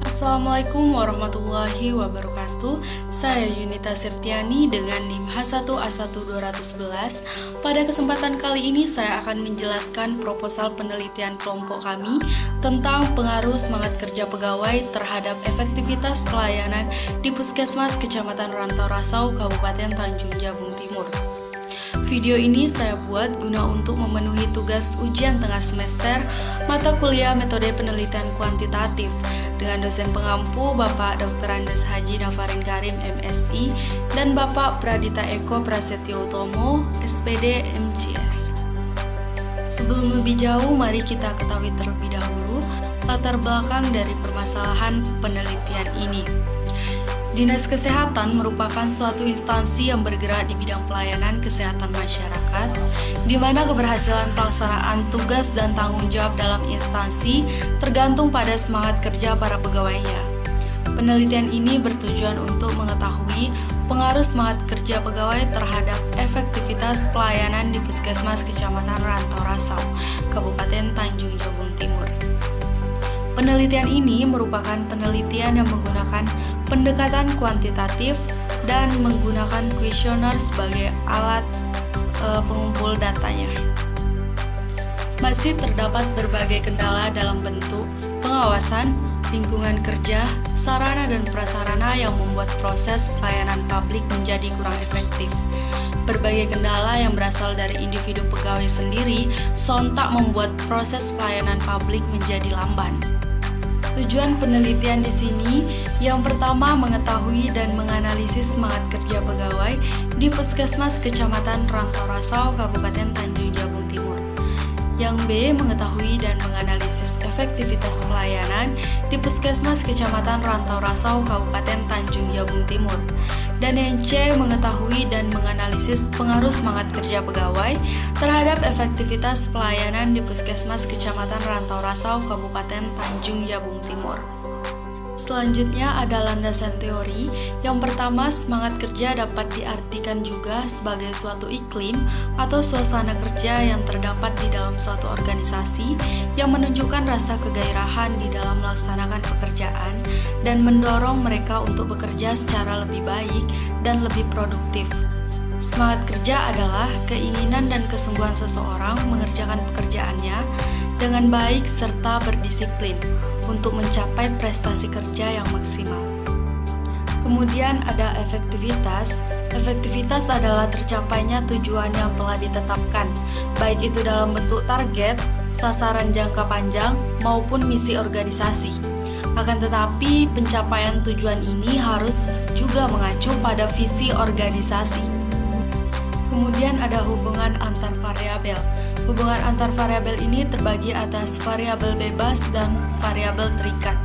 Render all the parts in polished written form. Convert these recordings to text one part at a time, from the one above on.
Assalamualaikum warahmatullahi wabarakatuh. Saya Yunita Septiani dengan NIM H1A1211. Pada kesempatan kali ini saya akan menjelaskan proposal penelitian kelompok kami tentang pengaruh semangat kerja pegawai terhadap efektivitas pelayanan di Puskesmas Kecamatan Rantau Rasau, Kabupaten Tanjung Jabung Timur. Video ini saya buat guna untuk memenuhi tugas ujian tengah semester mata kuliah metode penelitian kuantitatif dengan dosen pengampu Bapak Dr. Andes Haji Nafarin Karim MSI dan Bapak Pradita Eko Prasetyo Utomo SPD MCS. Sebelum lebih jauh, mari kita ketahui terlebih dahulu latar belakang dari permasalahan penelitian ini. Dinas Kesehatan merupakan suatu instansi yang bergerak di bidang pelayanan kesehatan masyarakat, di mana keberhasilan pelaksanaan tugas dan tanggung jawab dalam instansi tergantung pada semangat kerja para pegawainya. Penelitian ini bertujuan untuk mengetahui pengaruh semangat kerja pegawai terhadap efektivitas pelayanan di Puskesmas Kecamatan Rantau Rasau, Kabupaten Tanjung Jabung Timur. Penelitian ini merupakan penelitian yang menggunakan pendekatan kuantitatif dan menggunakan kuesioner sebagai alat pengumpul datanya. Masih terdapat berbagai kendala dalam bentuk pengawasan, lingkungan kerja, sarana dan prasarana yang membuat proses pelayanan publik menjadi kurang efektif. Berbagai kendala yang berasal dari individu pegawai sendiri sontak membuat proses pelayanan publik menjadi lamban. Tujuan penelitian di sini yang pertama mengetahui dan menganalisis semangat kerja pegawai di Puskesmas Kecamatan Rantau Rasau, Kabupaten Tanjung Jabung Timur. Yang B, mengetahui dan menganalisis efektivitas pelayanan di Puskesmas Kecamatan Rantau Rasau, Kabupaten Tanjung Jabung Timur. Dan yang C, mengetahui dan menganalisis pengaruh semangat kerja pegawai terhadap efektivitas pelayanan di Puskesmas Kecamatan Rantau Rasau, Kabupaten Tanjung Jabung Timur. Selanjutnya ada landasan teori. Yang pertama, semangat kerja dapat diartikan juga sebagai suatu iklim atau suasana kerja yang terdapat di dalam suatu organisasi yang menunjukkan rasa kegairahan di dalam melaksanakan pekerjaan dan mendorong mereka untuk bekerja secara lebih baik dan lebih produktif. Semangat kerja adalah keinginan dan kesungguhan seseorang mengerjakan pekerjaannya dengan baik serta berdisiplin untuk mencapai prestasi kerja yang maksimal. Kemudian ada efektivitas. Efektivitas adalah tercapainya tujuan yang telah ditetapkan, baik itu dalam bentuk target, sasaran jangka panjang, maupun misi organisasi. Akan tetapi, pencapaian tujuan ini harus juga mengacu pada visi organisasi. Kemudian ada hubungan antar variabel. Hubungan antar variabel ini terbagi atas variabel bebas dan variabel terikat.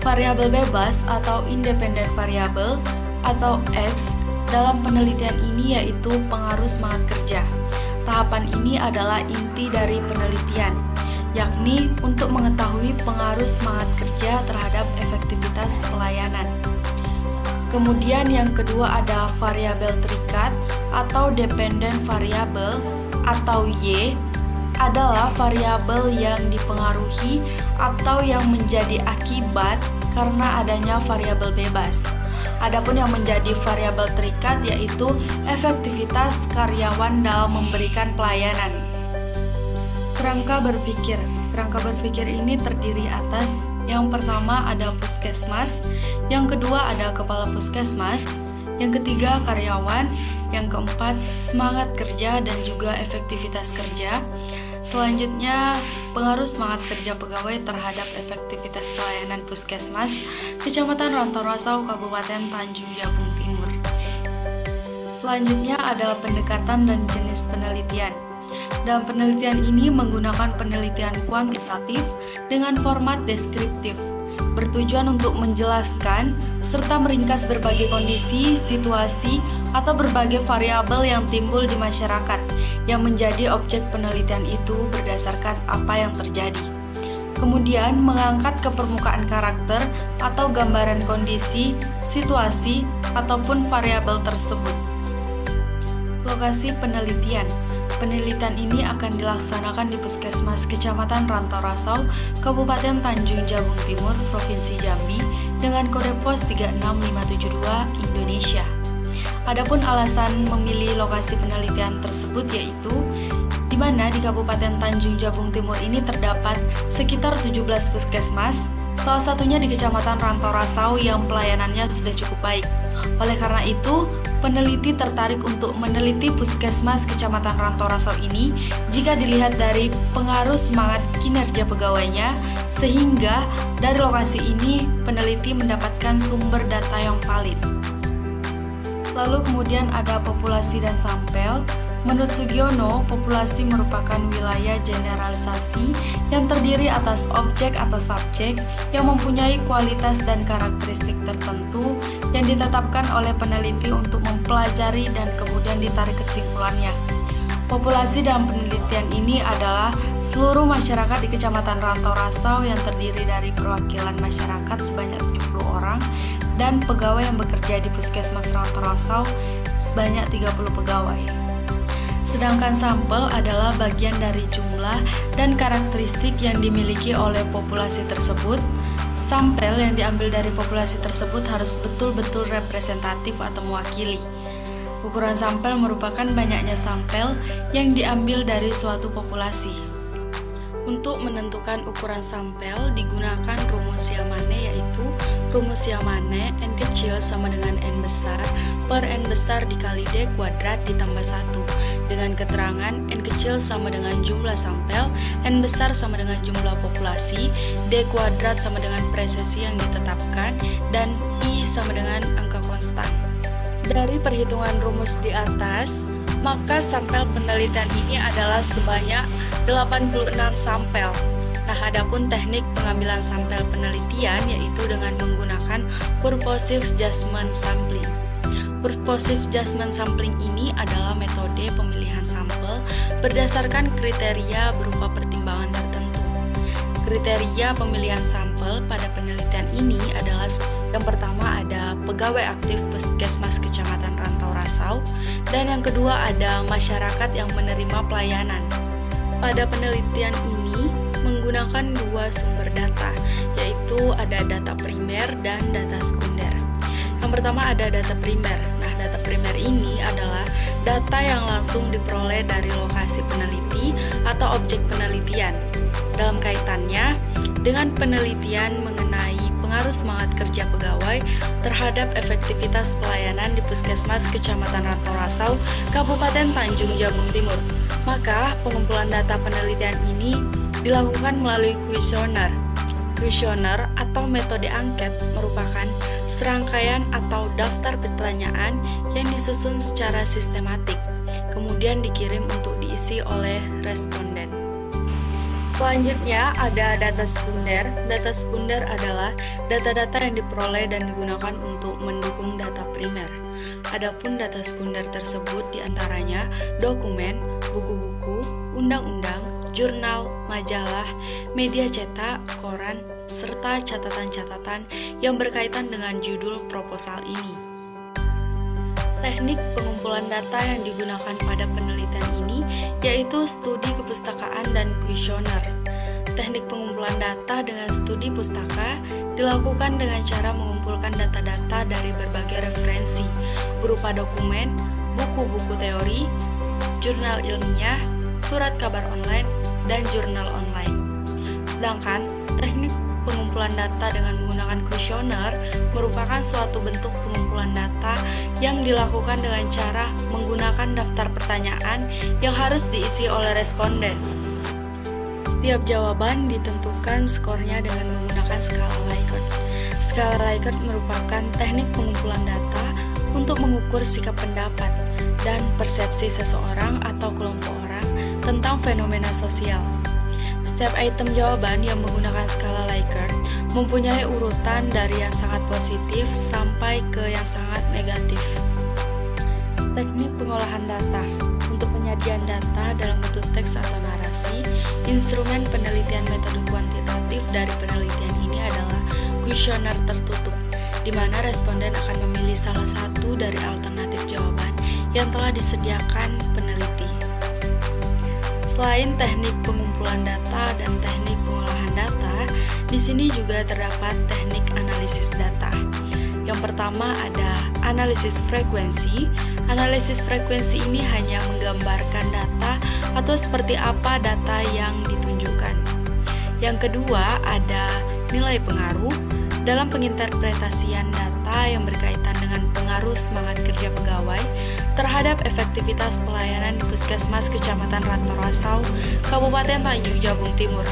Variabel bebas atau independen variabel atau X dalam penelitian ini yaitu pengaruh semangat kerja. Tahapan ini adalah inti dari penelitian, yakni untuk mengetahui pengaruh semangat kerja terhadap efektivitas pelayanan. Kemudian yang kedua ada variabel terikat atau dependent variable atau Y adalah variabel yang dipengaruhi atau yang menjadi akibat karena adanya variabel bebas. Adapun yang menjadi variabel terikat yaitu efektivitas karyawan dalam memberikan pelayanan. Kerangka berpikir. Kerangka berpikir ini terdiri atas yang pertama ada puskesmas, yang kedua ada kepala puskesmas, yang ketiga karyawan, yang keempat semangat kerja dan juga efektivitas kerja. Selanjutnya pengaruh semangat kerja pegawai terhadap efektivitas pelayanan Puskesmas Kecamatan Rantau Rasau, Kabupaten Tanjung Jabung Timur. Selanjutnya adalah pendekatan dan jenis penelitian. Dalam penelitian ini menggunakan penelitian kuantitatif dengan format deskriptif, bertujuan untuk menjelaskan serta meringkas berbagai kondisi, situasi, atau berbagai variabel yang timbul di masyarakat yang menjadi objek penelitian itu berdasarkan apa yang terjadi. Kemudian mengangkat ke permukaan karakter atau gambaran kondisi, situasi, ataupun variabel tersebut. Lokasi penelitian. Penelitian ini akan dilaksanakan di Puskesmas Kecamatan Rantau Rasau, Kabupaten Tanjung Jabung Timur, Provinsi Jambi, dengan kode pos 36572 Indonesia. Adapun alasan memilih lokasi penelitian tersebut yaitu di mana di Kabupaten Tanjung Jabung Timur ini terdapat sekitar 17 puskesmas, salah satunya di Kecamatan Rantau Rasau yang pelayanannya sudah cukup baik. Oleh karena itu, peneliti tertarik untuk meneliti Puskesmas Kecamatan Rantau Rasau ini jika dilihat dari pengaruh semangat kinerja pegawainya, sehingga dari lokasi ini peneliti mendapatkan sumber data yang valid. Lalu kemudian ada populasi dan sampel. Menurut Sugiono, populasi merupakan wilayah generalisasi yang terdiri atas objek atau subjek yang mempunyai kualitas dan karakteristik tertentu yang ditetapkan oleh peneliti untuk mempelajari dan kemudian ditarik kesimpulannya. Populasi dalam penelitian ini adalah seluruh masyarakat di Kecamatan Rantau Rasau yang terdiri dari perwakilan masyarakat sebanyak 70 orang dan pegawai yang bekerja di Puskesmas Rantau Rasau sebanyak 30 pegawai. Sedangkan sampel adalah bagian dari jumlah dan karakteristik yang dimiliki oleh populasi tersebut. Sampel yang diambil dari populasi tersebut harus betul-betul representatif atau mewakili. Ukuran sampel merupakan banyaknya sampel yang diambil dari suatu populasi. Untuk menentukan ukuran sampel digunakan rumus Yamane, yaitu rumus Yamane N kecil sama dengan N besar per N besar dikali D kuadrat ditambah 1 dengan keterangan N kecil sama dengan jumlah sampel, N besar sama dengan jumlah populasi, D kuadrat sama dengan presesi yang ditetapkan, dan I sama dengan angka konstan. Dari perhitungan rumus di atas, maka sampel penelitian ini adalah sebanyak 86 sampel. Nah, adapun teknik pengambilan sampel penelitian yaitu dengan menggunakan purposive judgment sampling. Purposive judgment sampling ini adalah metode pemilihan sampel berdasarkan kriteria berupa pertimbangan tertentu. Kriteria pemilihan sampel pada penelitian ini adalah yang pertama ada pegawai aktif Puskesmas Kecamatan Rantau Rasau, dan yang kedua ada masyarakat yang menerima pelayanan. Pada penelitian ini menggunakan dua sumber data, yaitu ada data primer dan data sekunder. Yang pertama ada data primer. Nah, data primer ini adalah data yang langsung diperoleh dari lokasi peneliti atau objek penelitian. Dalam kaitannya dengan penelitian mengenai pengaruh semangat kerja pegawai terhadap efektivitas pelayanan di Puskesmas Kecamatan Rantau Rasau, Kabupaten Tanjung Jabung Timur. Maka pengumpulan data penelitian ini dilakukan melalui kuesioner. Kuesioner atau metode angket merupakan serangkaian atau daftar pertanyaan yang disusun secara sistematik, kemudian dikirim untuk diisi oleh responden. Selanjutnya ada data sekunder. Data sekunder adalah data-data yang diperoleh dan digunakan untuk mendukung data primer. Adapun data sekunder tersebut diantaranya dokumen, buku-buku, undang-undang, jurnal, majalah, media cetak, koran, serta catatan-catatan yang berkaitan dengan judul proposal ini. Teknik pengumpulan data yang digunakan pada penelitian ini yaitu studi kepustakaan dan kuesioner. Teknik pengumpulan data dengan studi pustaka dilakukan dengan cara mengumpulkan data-data dari berbagai referensi berupa dokumen, buku-buku teori, jurnal ilmiah, surat kabar online, dan jurnal online. Sedangkan teknik pengumpulan data dengan menggunakan kuesioner merupakan suatu bentuk pengumpulan data yang dilakukan dengan cara menggunakan daftar pertanyaan yang harus diisi oleh responden. Setiap jawaban ditentukan skornya dengan menggunakan skala Likert. Skala Likert merupakan teknik pengumpulan data untuk mengukur sikap pendapat dan persepsi seseorang atau kelompok orang tentang fenomena sosial. Setiap item jawaban yang menggunakan skala Likert mempunyai urutan dari yang sangat positif sampai ke yang sangat negatif. Teknik pengolahan data. Untuk penyajian data dalam bentuk teks atau narasi, instrumen penelitian metode kuantitatif dari penelitian ini adalah kuesioner tertutup, di mana responden akan memilih salah satu dari alternatif jawaban yang telah disediakan peneliti. Selain teknik pengumpulan data dan teknik pengolahan data, di sini juga terdapat teknik analisis data. Yang pertama ada analisis frekuensi. Analisis frekuensi ini hanya menggambarkan data atau seperti apa data yang ditunjukkan. Yang kedua ada nilai pengaruh. Dalam penginterpretasian data yang berkaitan dengan pengaruh semangat kerja pegawai terhadap efektivitas pelayanan di Puskesmas Kecamatan Rantorasau, Kabupaten Tanjung Jabung Timur.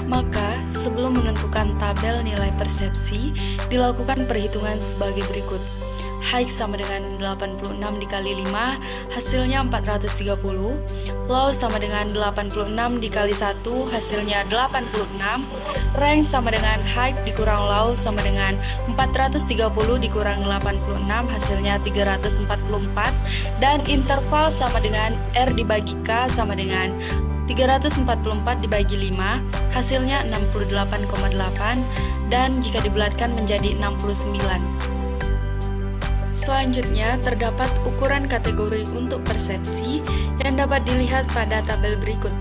Maka, sebelum menentukan tabel nilai persepsi, dilakukan perhitungan sebagai berikut. High sama dengan 86 dikali 5, hasilnya 430. Low sama dengan 86 dikali 1, hasilnya 86. Range sama dengan high dikurang low sama dengan 430 dikurang 86, hasilnya 344. Dan interval sama dengan R dibagi K sama dengan 344 dibagi 5, hasilnya 68,8. Dan jika dibulatkan menjadi 69. Selanjutnya, terdapat ukuran kategori untuk persepsi yang dapat dilihat pada tabel berikut.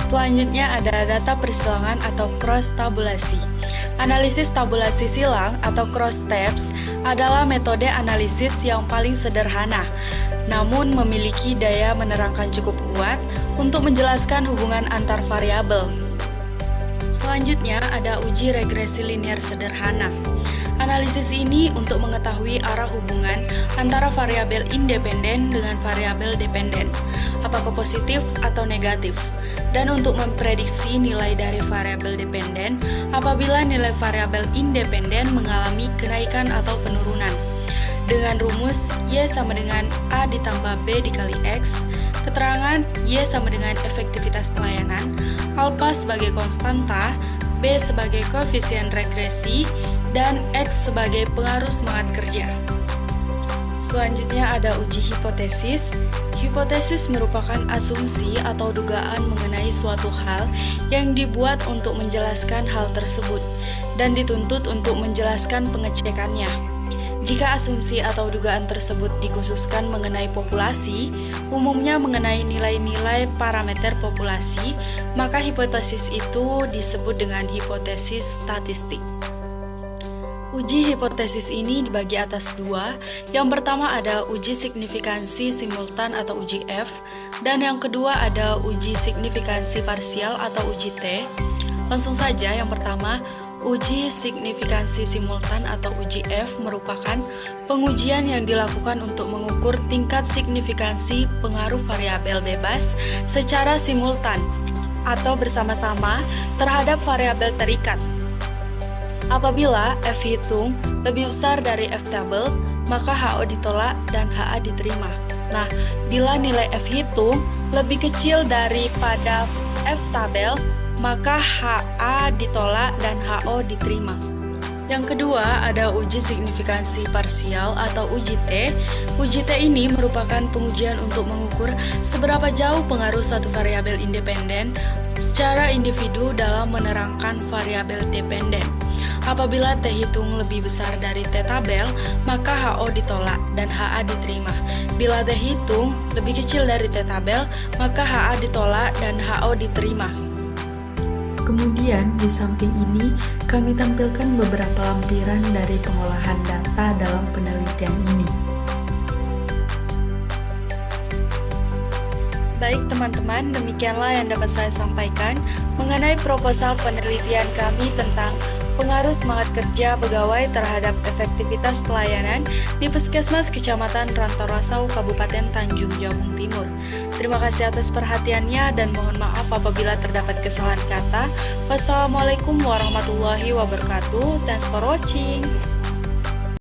Selanjutnya ada data persilangan atau cross tabulasi. Analisis tabulasi silang atau cross tabs adalah metode analisis yang paling sederhana, namun memiliki daya menerangkan cukup kuat untuk menjelaskan hubungan antar variabel. Selanjutnya ada uji regresi linear sederhana. Analisis ini untuk mengetahui arah hubungan antara variabel independen dengan variabel dependen, apakah positif atau negatif, dan untuk memprediksi nilai dari variabel dependen apabila nilai variabel independen mengalami kenaikan atau penurunan. Dengan rumus Y sama dengan A ditambah B dikali X, keterangan Y sama dengan efektivitas pelayanan, alpha sebagai konstanta, B sebagai koefisien regresi, dan X sebagai pengaruh semangat kerja. Selanjutnya ada uji hipotesis. Hipotesis merupakan asumsi atau dugaan mengenai suatu hal yang dibuat untuk menjelaskan hal tersebut dan dituntut untuk menjelaskan pengecekannya. Jika asumsi atau dugaan tersebut dikhususkan mengenai populasi, umumnya mengenai nilai-nilai parameter populasi, maka hipotesis itu disebut dengan hipotesis statistik. Uji hipotesis ini dibagi atas dua. Yang pertama ada uji signifikansi simultan atau uji F, dan yang kedua ada uji signifikansi parsial atau uji T. Langsung saja, yang pertama, uji signifikansi simultan atau uji F merupakan pengujian yang dilakukan untuk mengukur tingkat signifikansi pengaruh variabel bebas secara simultan atau bersama-sama terhadap variabel terikat. Apabila F hitung lebih besar dari F tabel, maka HO ditolak dan HA diterima. Nah, bila nilai F hitung lebih kecil daripada F tabel, maka HA ditolak dan HO diterima. Yang kedua ada uji signifikansi parsial atau uji T. Uji T ini merupakan pengujian untuk mengukur seberapa jauh pengaruh satu variabel independen secara individu dalam menerangkan variabel dependen. Apabila T hitung lebih besar dari T tabel, maka HO ditolak dan HA diterima. Bila T hitung lebih kecil dari T tabel, maka HA ditolak dan HO diterima. Kemudian, di samping ini, kami tampilkan beberapa lampiran dari pengolahan data dalam penelitian ini. Baik teman-teman, demikianlah yang dapat saya sampaikan mengenai proposal penelitian kami tentang pengaruh semangat kerja pegawai terhadap efektivitas pelayanan di Puskesmas Kecamatan Rantorasau, Kabupaten Tanjung Jabung Timur. Terima kasih atas perhatiannya dan mohon maaf apabila terdapat kesalahan kata. Wassalamualaikum warahmatullahi wabarakatuh. Thanks for watching.